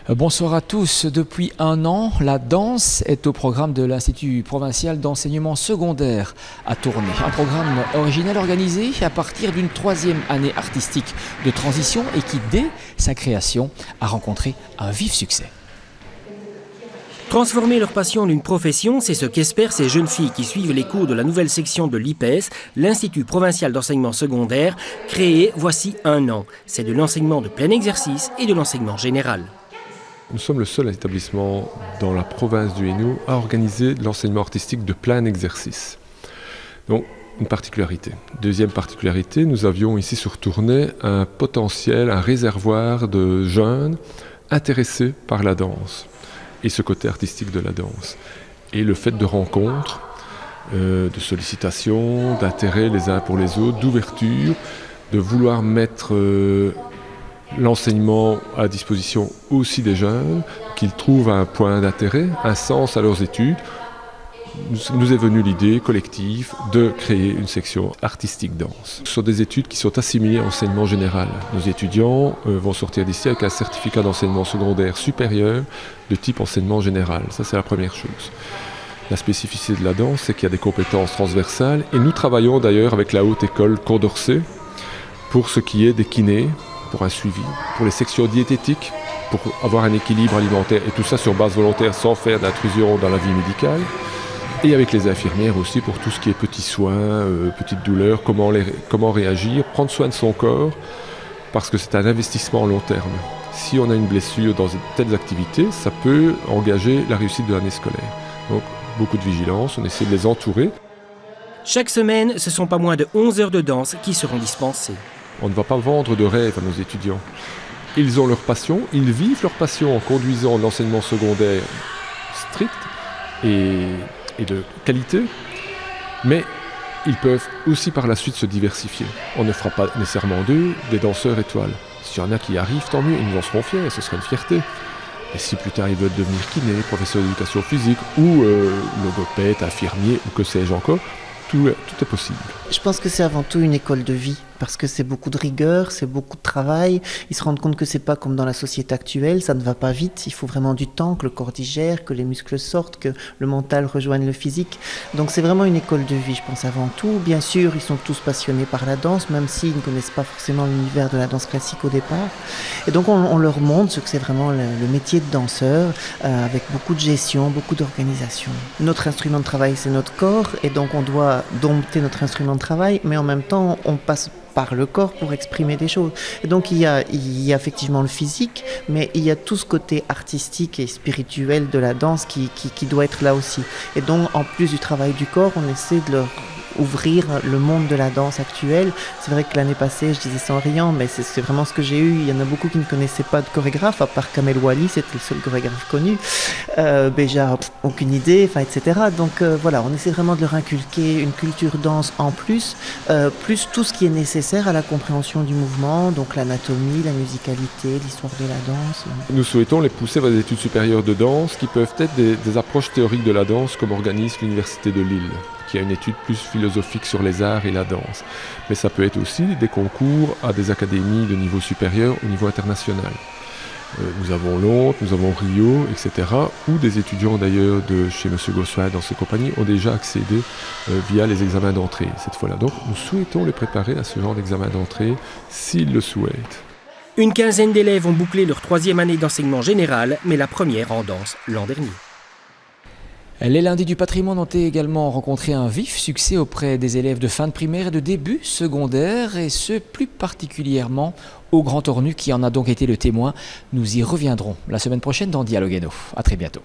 Bonsoir à tous. Depuis un an, la danse est au programme de l'Institut provincial d'enseignement secondaire à Tournai. Un programme original organisé à partir d'une 3e année artistique de transition et qui, dès sa création, a rencontré un vif succès. Transformer leur passion en une profession, c'est ce qu'espèrent ces jeunes filles qui suivent les cours de la nouvelle section de l'IPES, l'Institut provincial d'enseignement secondaire, créé voici un an. C'est de l'enseignement de plein exercice et de l'enseignement général. Nous sommes le seul établissement dans la province du Hainaut à organiser de l'enseignement artistique de plein exercice. Donc, une particularité. Deuxième particularité, nous avions ici sur Tournai un potentiel, un réservoir de jeunes intéressés par la danse et ce côté artistique de la danse. Et le fait de rencontres, de sollicitations, d'intérêt les uns pour les autres, d'ouverture, de vouloir mettre l'enseignement à disposition aussi des jeunes, qu'ils trouvent un point d'intérêt, un sens à leurs études. Nous est venue l'idée collective de créer une section artistique danse. Ce sont des études qui sont assimilées à enseignement général. Nos étudiants vont sortir d'ici avec un certificat d'enseignement secondaire supérieur de type enseignement général. Ça, c'est la première chose. La spécificité de la danse, c'est qu'il y a des compétences transversales et nous travaillons d'ailleurs avec la Haute École Condorcet pour ce qui est des kinés, pour un suivi, pour les sections diététiques, pour avoir un équilibre alimentaire et tout ça sur base volontaire sans faire d'intrusion dans la vie médicale. Et avec les infirmières aussi pour tout ce qui est petits soins, petites douleurs, comment réagir, prendre soin de son corps, parce que c'est un investissement à long terme. Si on a une blessure dans de telles activités, ça peut engager la réussite de l'année scolaire. Donc beaucoup de vigilance, on essaie de les entourer. Chaque semaine, ce sont pas moins de 11 heures de danse qui seront dispensées. On ne va pas vendre de rêve à nos étudiants. Ils ont leur passion, ils vivent leur passion en conduisant l'enseignement secondaire strict et de qualité, mais ils peuvent aussi par la suite se diversifier. On ne fera pas nécessairement d'eux des danseurs étoiles. S'il y en a qui arrivent, tant mieux, ils nous en seront fiers, ce serait une fierté. Et si plus tard ils veulent devenir kiné, professeur d'éducation physique ou logopède, infirmier ou que sais-je encore, tout est possible. Je pense que c'est avant tout une école de vie, parce que c'est beaucoup de rigueur, c'est beaucoup de travail. Ils se rendent compte que c'est pas comme dans la société actuelle, ça ne va pas vite, il faut vraiment du temps, que le corps digère, que les muscles sortent, que le mental rejoigne le physique. Donc c'est vraiment une école de vie, je pense avant tout. Bien sûr, ils sont tous passionnés par la danse, même s'ils ne connaissent pas forcément l'univers de la danse classique au départ. Et donc on leur montre ce que c'est vraiment le métier de danseur, avec beaucoup de gestion, beaucoup d'organisation. Notre instrument de travail, c'est notre corps, et donc on doit dompter notre instrument de travail, mais en même temps, on passe par le corps pour exprimer des choses. Et donc il y a effectivement le physique, mais il y a tout ce côté artistique et spirituel de la danse qui doit être là aussi. Et donc en plus du travail du corps, on essaie de leur ouvrir le monde de la danse actuelle. C'est vrai que l'année passée, je disais ça en riant, mais c'est vraiment ce que j'ai eu. Il y en a beaucoup qui ne connaissaient pas de chorégraphe, à part Kamel Wally, c'était le seul chorégraphe connu. Béja, aucune idée, etc. Donc voilà, on essaie vraiment de leur inculquer une culture danse en plus, plus tout ce qui est nécessaire à la compréhension du mouvement, donc l'anatomie, la musicalité, l'histoire de la danse. Nous souhaitons les pousser vers des études supérieures de danse qui peuvent être des approches théoriques de la danse comme organise l'Université de Lille, qui a une étude plus philosophique sur les arts et la danse. Mais ça peut être aussi des concours à des académies de niveau supérieur au niveau international. Nous avons Londres, nous avons Rio, etc. Où des étudiants d'ailleurs de chez M. Gossuin dans ses compagnies ont déjà accédé via les examens d'entrée cette fois-là. Donc nous souhaitons les préparer à ce genre d'examen d'entrée s'ils le souhaitent. Une quinzaine d'élèves ont bouclé leur 3e année d'enseignement général, mais la première en danse l'an dernier. Les lundis du patrimoine ont également rencontré un vif succès auprès des élèves de fin de primaire et de début secondaire, et ce plus particulièrement au Grand Ornu qui en a donc été le témoin. Nous y reviendrons la semaine prochaine dans Dialogue Hainaut. À très bientôt.